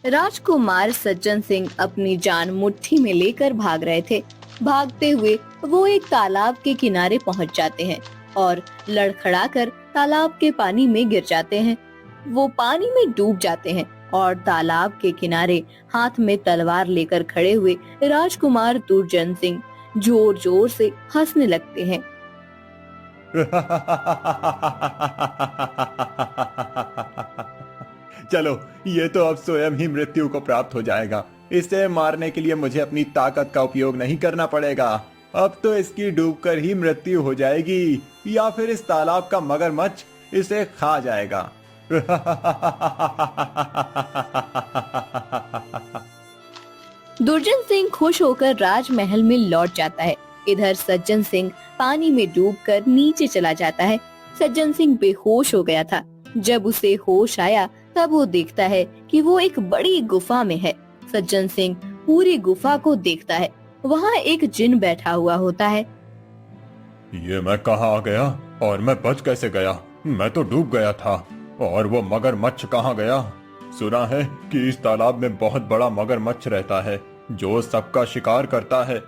राजकुमार सज्जन सिंह अपनी जान मुट्ठी में लेकर भाग रहे थे। भागते हुए वो एक तालाब के किनारे पहुंच जाते हैं और लड़खड़ाकर तालाब के पानी में गिर जाते हैं। वो पानी में डूब जाते हैं और तालाब के किनारे हाथ में तलवार लेकर खड़े हुए राजकुमार दुर्जन सिंह जोर जोर से हंसने लगते हैं। चलो, ये तो अब स्वयं ही मृत्यु को प्राप्त हो जाएगा। इसे मारने के लिए मुझे अपनी ताकत का उपयोग नहीं करना पड़ेगा। अब तो इसकी डूबकर ही मृत्यु हो जाएगी या फिर इस तालाब का मगरमच्छ इसे खा जाएगा। दुर्जन सिंह खुश होकर राजमहल में लौट जाता है। इधर सज्जन सिंह पानी में डूबकर नीचे चला जाता है। सज्जन सिंह बेहोश हो गया था। जब उसे होश आया तब वो देखता है कि वो एक बड़ी गुफा में है। सज्जन सिंह पूरी गुफा को देखता है। वहाँ एक जिन बैठा हुआ होता है। ये मैं कहाँ आ गया और मैं बच कैसे गया? मैं तो डूब गया था। और वो मगरमच्छ कहाँ गया? सुना है कि इस तालाब में बहुत बड़ा मगरमच्छ रहता है जो सबका शिकार करता है।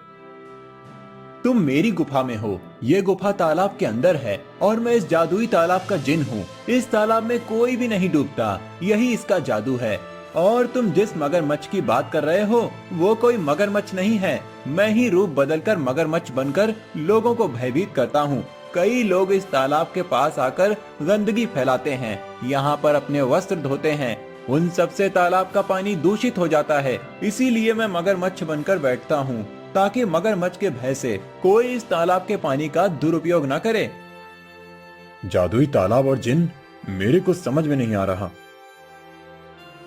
तुम मेरी गुफा में हो। ये गुफा तालाब के अंदर है और मैं इस जादुई तालाब का जिन हूँ। इस तालाब में कोई भी नहीं डूबता, यही इसका जादू है। और तुम जिस मगरमच्छ की बात कर रहे हो वो कोई मगरमच्छ नहीं है। मैं ही रूप बदलकर मगरमच्छ बनकर लोगों को भयभीत करता हूँ। कई लोग इस तालाब के पास आकर गंदगी फैलाते हैं, यहाँ पर अपने वस्त्र धोते हैं। उन सबसे तालाब का पानी दूषित हो जाता है। इसीलिए मैं मगरमच्छ बनकर बैठता हूँ ताकि मगरमच्छ के भय से कोई इस तालाब के पानी का दुरुपयोग न करे। जादुई तालाब और जिन, मेरे कुछ समझ में नहीं आ रहा।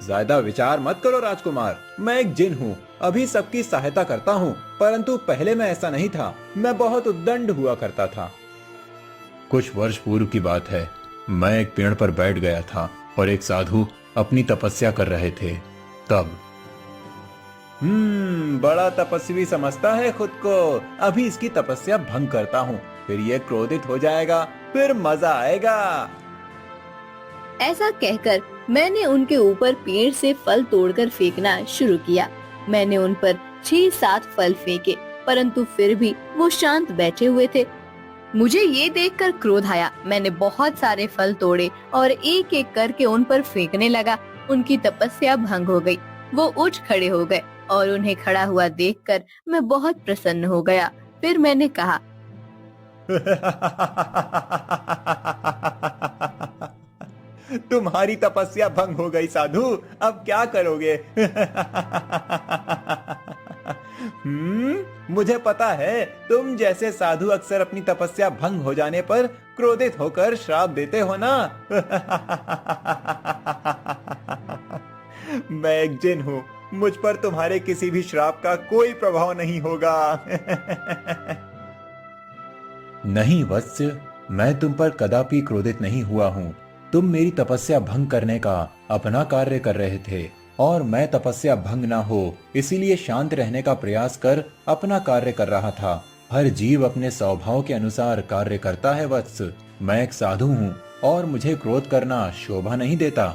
ज्यादा विचार मत करो राजकुमार। मैं एक जिन हूँ, अभी सबकी सहायता करता हूँ, परंतु पहले मैं ऐसा नहीं था। मैं बहुत उद्दंड हुआ करता था। कुछ वर्ष पूर्व की बात है। मैं एक पेड़ पर बैठ गया था और एक साधु अपनी तपस्या कर रहे थे। तब बड़ा तपस्वी समझता है खुद को। अभी इसकी तपस्या भंग करता हूँ, फिर ये क्रोधित हो जाएगा, फिर मजा आएगा। ऐसा कहकर मैंने उनके ऊपर पेड़ से फल तोड़कर फेंकना शुरू किया। मैंने उन पर 6-7 फल फेंके, परंतु फिर भी वो शांत बैठे हुए थे। मुझे ये देखकर क्रोध आया। मैंने बहुत सारे फल तोड़े और एक एक करके उन पर फेंकने लगा। उनकी तपस्या भंग हो गई। वो उठ खड़े हो गए और उन्हें खड़ा हुआ देखकर मैं बहुत प्रसन्न हो गया। फिर मैंने कहा, तुम्हारी तपस्या भंग हो गई साधु, अब क्या करोगे? मुझे पता है तुम जैसे साधु अक्सर अपनी तपस्या भंग हो जाने पर क्रोधित होकर श्राप देते हो ना। मैं एक जिन हूँ, मुझ पर तुम्हारे किसी भी श्राप का कोई प्रभाव नहीं होगा। नहीं वत्स, मैं तुम पर कदापि क्रोधित नहीं हुआ हूँ। तुम मेरी तपस्या भंग करने का अपना कार्य कर रहे थे और मैं तपस्या भंग ना हो इसीलिए शांत रहने का प्रयास कर अपना कार्य कर रहा था। हर जीव अपने स्वभाव के अनुसार कार्य करता है वत्स। मैं एक साधु हूँ और मुझे क्रोध करना शोभा नहीं देता।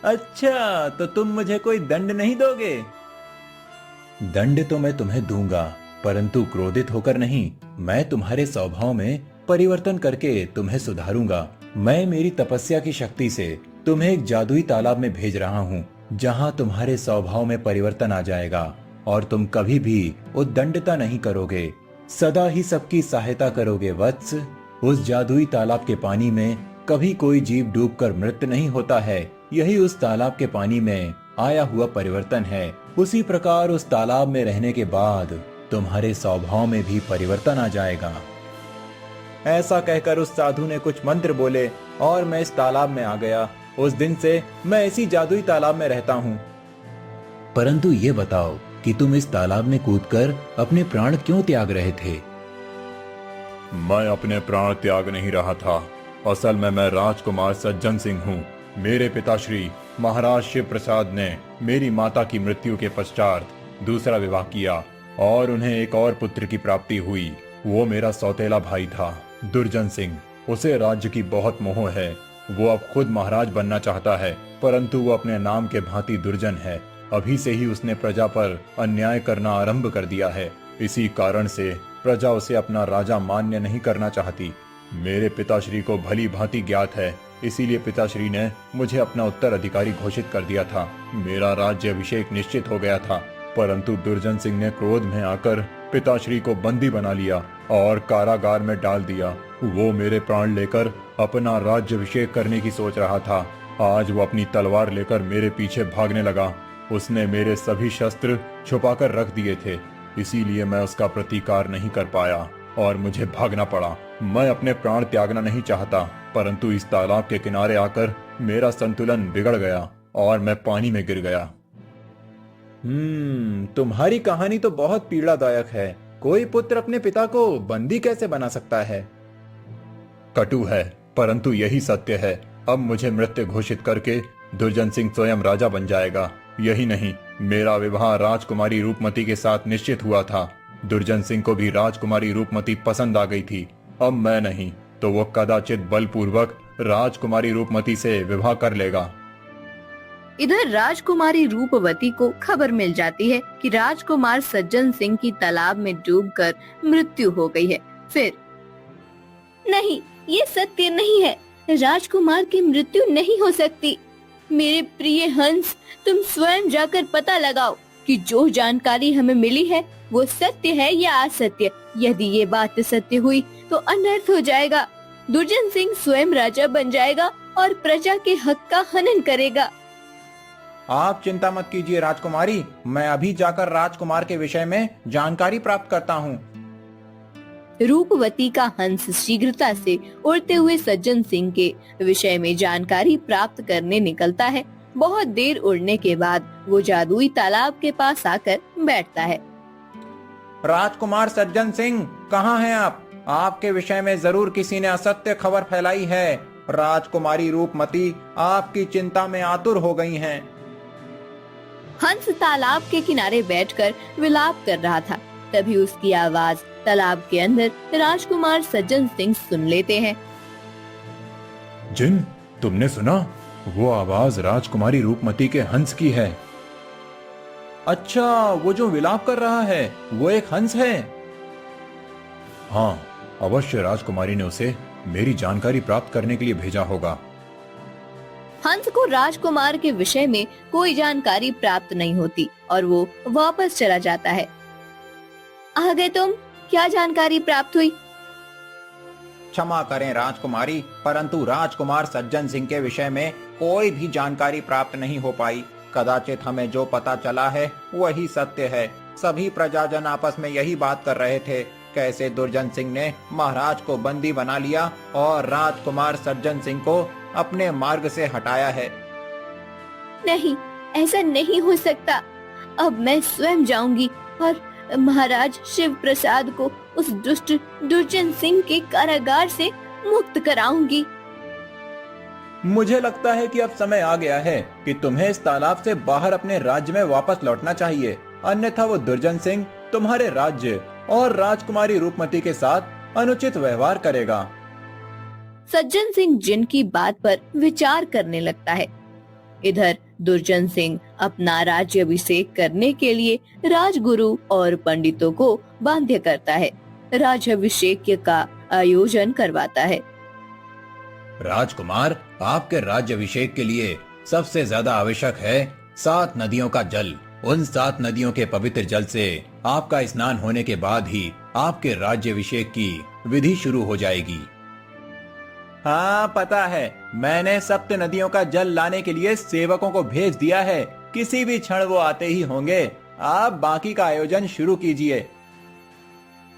अच्छा, तो तुम मुझे कोई दंड नहीं दोगे? दंड तो मैं तुम्हें दूंगा, परंतु क्रोधित होकर नहीं। मैं तुम्हारे स्वभाव में परिवर्तन करके तुम्हें सुधारूंगा। मैं मेरी तपस्या की शक्ति से तुम्हें एक जादुई तालाब में भेज रहा हूँ, जहाँ तुम्हारे स्वभाव में परिवर्तन आ जाएगा और तुम कभी भी उद्दंडता नहीं करोगे, सदा ही सबकी सहायता करोगे वत्स। उस जादुई तालाब के पानी में कभी कोई जीव डूबकर मृत नहीं होता है। यही उस तालाब के पानी में आया हुआ परिवर्तन है। उसी प्रकार उस तालाब में रहने के बाद तुम्हारे स्वभाव में भी परिवर्तन आ जाएगा। ऐसा कहकर उस साधु ने कुछ मंत्र बोले और मैं इस तालाब में आ गया। उस दिन से मैं इसी जादुई तालाब में रहता हूँ। परंतु ये बताओ कि तुम इस तालाब में कूदकर अपने प्राण क्यों त्याग रहे थे? मैं अपने प्राण त्याग नहीं रहा था। असल में मैं राजकुमार सज्जन सिंह हूँ। मेरे पिताश्री महाराज शिव प्रसाद ने मेरी माता की मृत्यु के पश्चात दूसरा विवाह किया और उन्हें एक और पुत्र की प्राप्ति हुई। वो मेरा सौतेला भाई था, दुर्जन सिंह। उसे राज्य की बहुत मोह है वो अब खुद महाराज बनना चाहता है, परंतु वो अपने नाम के भांति दुर्जन है। अभी से ही उसने प्रजा पर अन्याय करना आरंभ कर दिया है। इसी कारण से प्रजा उसे अपना राजा मान्य नहीं करना चाहती। मेरे पिताश्री को भली भांति ज्ञात है, इसीलिए पिताश्री ने मुझे अपना उत्तराधिकारी घोषित कर दिया था। मेरा राज्य अभिषेक निश्चित हो गया था, परंतु दुर्जन सिंह ने क्रोध में आकर पिताश्री को बंदी बना लिया और कारागार में डाल दिया। वो मेरे प्राण लेकर अपना राज्य अभिषेक करने की सोच रहा था। आज वो अपनी तलवार लेकर मेरे पीछे भागने लगा। उसने मेरे सभी शस्त्र छुपाकर रख दिए थे, इसीलिए मैं उसका प्रतिकार नहीं कर पाया और मुझे भागना पड़ा। मैं अपने प्राण त्यागना नहीं चाहता, परंतु इस तालाब के किनारे आकर मेरा संतुलन बिगड़ गया और मैं पानी में गिर गया। तुम्हारी कहानी तो बहुत पीड़ादायक है। कोई पुत्र अपने पिता को बंदी कैसे बना सकता है? कटु है, परंतु यही सत्य है। अब मुझे मृत्यु घोषित करके दुर्जन सिंह स्वयं राजा बन जाएगा। यही नहीं, मेरा विवाह राजकुमारी रूपमती के साथ निश्चित हुआ था। दुर्जन सिंह को भी राजकुमारी रूपमती पसंद आ गई थी। अब मैं नहीं तो वो कदाचित बलपूर्वक राजकुमारी रूपमती से विवाह कर लेगा। इधर राजकुमारी रूपवती को खबर मिल जाती है कि राजकुमार सज्जन सिंह की तालाब में डूबकर मृत्यु हो गई है। फिर नहीं, ये सत्य नहीं है। राजकुमार की मृत्यु नहीं हो सकती। मेरे प्रिय हंस, तुम स्वयं जाकर पता लगाओ कि जो जानकारी हमें मिली है वो सत्य है या असत्य। यदि ये बात सत्य हुई तो अनर्थ हो जाएगा। दुर्जन सिंह स्वयं राजा बन जाएगा और प्रजा के हक का हनन करेगा। आप चिंता मत कीजिए राजकुमारी, मैं अभी जाकर राजकुमार के विषय में जानकारी प्राप्त करता हूँ। रूपवती का हंस शीघ्रता से उड़ते हुए सज्जन सिंह के विषय में जानकारी प्राप्त करने निकलता है। बहुत देर उड़ने के बाद वो जादुई तालाब के पास आकर बैठता है। राजकुमार सज्जन सिंह, कहाँ हैं आप? आपके विषय में जरूर किसी ने असत्य खबर फैलाई है। राजकुमारी रूपमती आपकी चिंता में आतुर हो गई हैं। हंस तालाब के किनारे बैठकर विलाप कर रहा था। तभी उसकी आवाज तालाब के अंदर राजकुमार सज्जन सिंह सुन लेते हैं। जिन, तुमने सुना? वो आवाज राजकुमारी रूपमती के हंस की है। अच्छा, वो जो विलाप कर रहा है वो एक हंस है? हाँ, अवश्य राजकुमारी ने उसे मेरी जानकारी प्राप्त करने के लिए भेजा होगा। हंस को राजकुमार के विषय में कोई जानकारी प्राप्त नहीं होती और वो वापस चला जाता है। आ गए तुम, क्या जानकारी प्राप्त हुई? क्षमा करें राजकुमारी, परंतु राजकुमार सज्जन सिंह के विषय में कोई भी जानकारी प्राप्त नहीं हो पाई। कदाचित हमें जो पता चला है वही सत्य है। सभी प्रजाजन आपस में यही बात कर रहे थे, कैसे दुर्जन सिंह ने महाराज को बंदी बना लिया और राजकुमार सज्जन सिंह को अपने मार्ग से हटाया है। नहीं, ऐसा नहीं हो सकता। अब मैं स्वयं जाऊंगी और महाराज शिव प्रसाद को उस दुष्ट दुर्जन सिंह के कारागार से मुक्त कराऊंगी। मुझे लगता है कि अब समय आ गया है कि तुम्हें इस तालाब से बाहर अपने राज्य में वापस लौटना चाहिए, अन्यथा वो दुर्जन सिंह तुम्हारे राज्य और राजकुमारी रूपमती के साथ अनुचित व्यवहार करेगा। सज्जन सिंह जिन की बात पर विचार करने लगता है। इधर दुर्जन सिंह अपना राज्याभिषेक करने के लिए राजगुरु और पंडितों को बाध्य करता है। राज्याभिषेक का आयोजन करवाता है। राजकुमार, आपके राज्याभिषेक के लिए सबसे ज्यादा आवश्यक है 7 नदियों का जल। उन 7 नदियों के पवित्र जल से आपका स्नान होने के बाद ही आपके राज्याभिषेक की विधि शुरू हो जाएगी। हाँ, पता है। मैंने 7 नदियों का जल लाने के लिए सेवकों को भेज दिया है। किसी भी क्षण वो आते ही होंगे। आप बाकी का आयोजन शुरू कीजिए।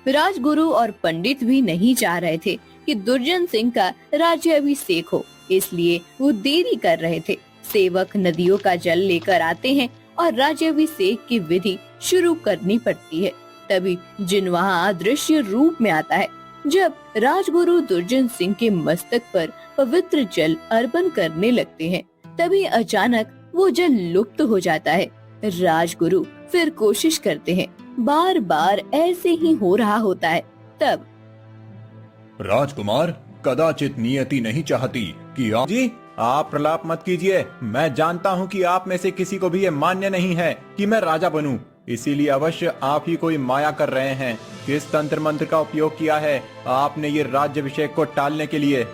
राजगुरु और पंडित भी नहीं चाह रहे थे कि दुर्जन सिंह का राज्याभिषेक हो, इसलिए वो देरी कर रहे थे। सेवक नदियों का जल लेकर आते हैं और राज्याभिषेक की विधि शुरू करनी पड़ती है। तभी जिन वहाँ अदृश्य रूप में आता है। जब राजगुरु दुर्जन सिंह के मस्तक पर पवित्र जल अर्पण करने लगते हैं, तभी अचानक वो जल लुप्त हो जाता है। राजगुरु फिर कोशिश करते हैं, बार बार ऐसे ही हो रहा होता है। तब राजकुमार, कदाचित नियति नहीं चाहती कि आप प्रलाप मत कीजिए। मैं जानता हूँ कि आप में से किसी को भी ये मान्य नहीं है कि मैं राजा बनूं। इसीलिए अवश्य आप ही कोई माया कर रहे हैं। किस तंत्र मंत्र का उपयोग किया है आपने ये राज्याभिषेक को टालने के लिए?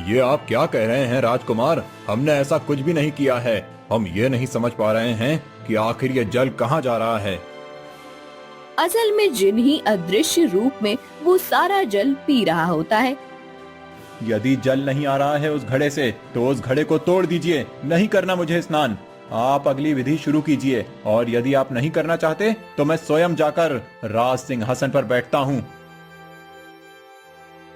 ये आप क्या कह रहे हैं राजकुमार? हमने ऐसा कुछ भी नहीं किया है। हम ये नहीं समझ पा रहे हैं कि आखिर ये जल कहाँ जा रहा है। असल में जिन ही अदृश्य रूप में वो सारा जल पी रहा होता है। यदि जल नहीं आ रहा है उस घड़े से तो उस घड़े को तोड़ दीजिए। नहीं करना मुझे स्नान। आप अगली विधि शुरू कीजिए, और यदि आप नहीं करना चाहते तो मैं स्वयं जाकर राज सिंहासन पर बैठता हूँ।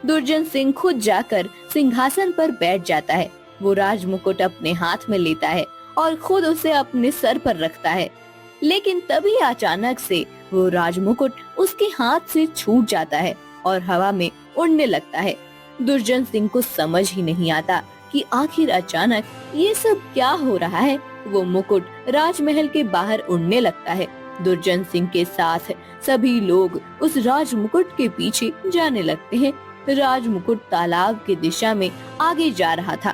दुर्जन सिंह खुद जाकर सिंहासन पर बैठ जाता है। वो राज मुकुट अपने हाथ में लेता है और खुद उसे अपने सर पर रखता है। लेकिन तभी अचानक से वो राज मुकुट उसके हाथ से छूट जाता है और हवा में उड़ने लगता है। दुर्जन सिंह को समझ ही नहीं आता कि आखिर अचानक ये सब क्या हो रहा है। वो मुकुट राजमहल के बाहर उड़ने लगता है। दुर्जन सिंह के साथ सभी लोग उस राज मुकुट के पीछे जाने लगते हैं। राज मुकुट तालाब की दिशा में आगे जा रहा था।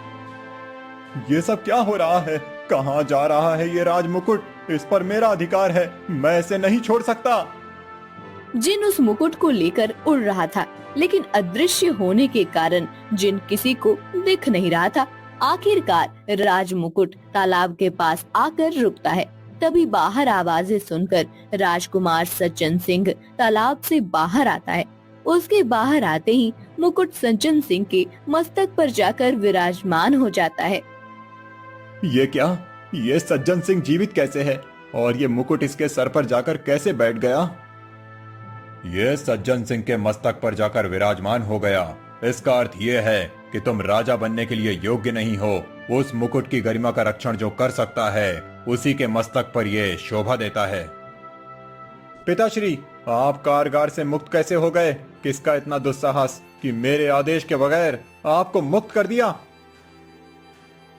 ये सब क्या हो रहा है? कहाँ जा रहा है ये राज मुकुट? इस पर मेरा अधिकार है, मैं इसे नहीं छोड़ सकता। जिन उस मुकुट को लेकर उड़ रहा था, लेकिन अदृश्य होने के कारण जिन किसी को दिख नहीं रहा था। आखिरकार राज मुकुट तालाब के पास आकर रुकता है। तभी बाहर आवाजें सुनकर राजकुमार सज्जन सिंह तालाब से बाहर आता है। उसके बाहर आते ही मुकुट सज्जन सिंह के मस्तक पर जाकर विराजमान हो जाता है। ये क्या? ये सज्जन सिंह जीवित कैसे है? और ये मुकुट इसके सर पर जाकर कैसे बैठ गया? ये सज्जन सिंह के मस्तक पर जाकर विराजमान हो गया। इसका अर्थ ये है कि तुम राजा बनने के लिए योग्य नहीं हो। उस मुकुट की गरिमा का रक्षण जो कर सकता है उसी के मस्तक पर ये शोभा देता है। पिताश्री, आप कारागार से मुक्त कैसे हो गए? किसका इतना दुस्साहस कि मेरे आदेश के बगैर आपको मुक्त कर दिया?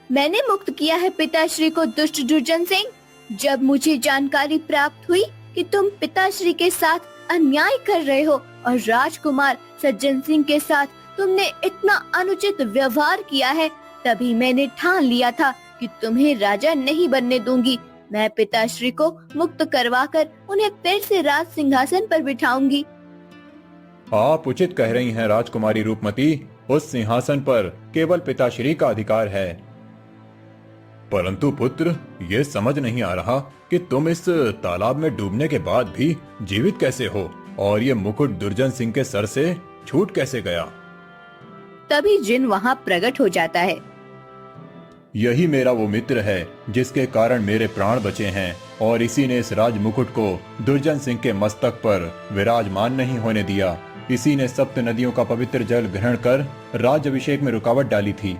मैंने मुक्त किया है पिताश्री को, दुष्ट दुर्जन सिंह। जब मुझे जानकारी प्राप्त हुई कि तुम पिताश्री के साथ अन्याय कर रहे हो और राजकुमार सज्जन सिंह के साथ तुमने इतना अनुचित व्यवहार किया है, तभी मैंने ठान लिया था कि तुम्हें राजा नहीं बनने दूंगी। मैं पिताश्री को मुक्त करवाकर उन्हें फिर से राज सिंहासन पर बिठाऊंगी। आप उचित कह रही हैं राजकुमारी रूपमती। उस सिंहासन पर केवल पिताश्री का अधिकार है। परंतु पुत्र, ये समझ नहीं आ रहा कि तुम इस तालाब में डूबने के बाद भी जीवित कैसे हो, और ये मुकुट दुर्जन सिंह के सर से छूट कैसे गया? तभी जिन वहाँ प्रकट हो जाता है। यही मेरा वो मित्र है जिसके कारण मेरे प्राण बचे हैं, और इसी ने इस राज मुकुट को दुर्जन सिंह के मस्तक पर विराजमान नहीं होने दिया। इसी ने सप्त नदियों का पवित्र जल ग्रहण कर राज्याभिषेक में रुकावट डाली थी।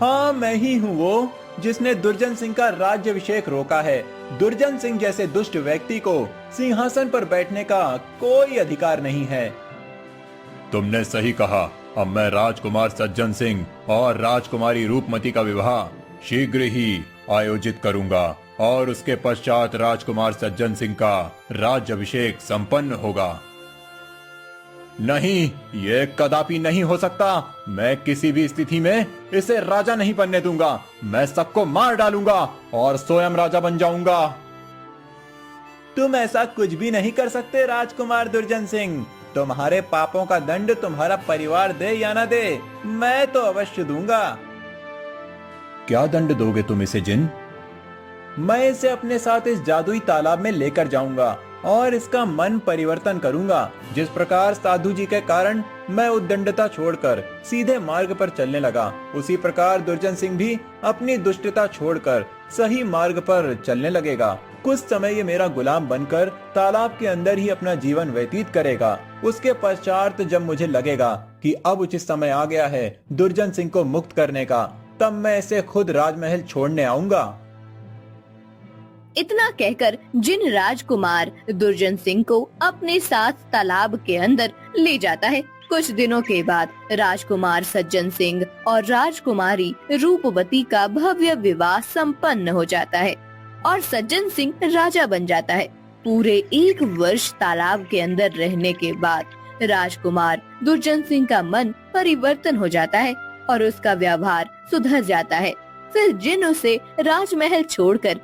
हाँ, मैं ही हूँ वो जिसने दुर्जन सिंह का राज्याभिषेक रोका है। दुर्जन सिंह जैसे दुष्ट व्यक्ति को सिंहासन पर बैठने का कोई अधिकार नहीं है। तुमने सही कहा। अब मैं राजकुमार सज्जन सिंह और राजकुमारी रूपमती का विवाह शीघ्र ही आयोजित करूंगा, और उसके पश्चात राजकुमार सज्जन सिंह का राज्याभिषेक संपन्न होगा। नहीं, ये कदापि नहीं हो सकता। मैं किसी भी स्थिति में इसे राजा नहीं बनने दूंगा। मैं सबको मार डालूंगा और स्वयं राजा बन जाऊंगा। तुम ऐसा कुछ भी नहीं कर सकते राजकुमार दुर्जन सिंह। तुम्हारे पापों का दंड तुम्हारा परिवार दे या ना दे, मैं तो अवश्य दूंगा। क्या दंड दोगे तुम इसे जिन? मैं इसे अपने साथ इस जादुई तालाब में लेकर जाऊंगा और इसका मन परिवर्तन करूंगा। जिस प्रकार साधु जी के कारण मैं उद्दंडता छोड़कर सीधे मार्ग पर चलने लगा, उसी प्रकार दुर्जन सिंह भी अपनी दुष्टता छोड़कर सही मार्ग पर चलने लगेगा। कुछ समय ये मेरा गुलाम बनकर तालाब के अंदर ही अपना जीवन व्यतीत करेगा। उसके पश्चात जब मुझे लगेगा कि अब उचित समय आ गया है दुर्जन सिंह को मुक्त करने का, तब मैं इसे खुद राजमहल छोड़ने आऊंगा। इतना कहकर जिन राजकुमार दुर्जन सिंह को अपने साथ तालाब के अंदर ले जाता है। कुछ दिनों के बाद राजकुमार सज्जन सिंह और राजकुमारी रूपवती का भव्य विवाह संपन्न हो जाता है और सज्जन सिंह राजा बन जाता है। पूरे 1 वर्ष तालाब के अंदर रहने के बाद राजकुमार दुर्जन सिंह का मन परिवर्तन हो जाता है और उसका व्यवहार सुधर जाता है। फिर जिन उसे राजमहल छोड़कर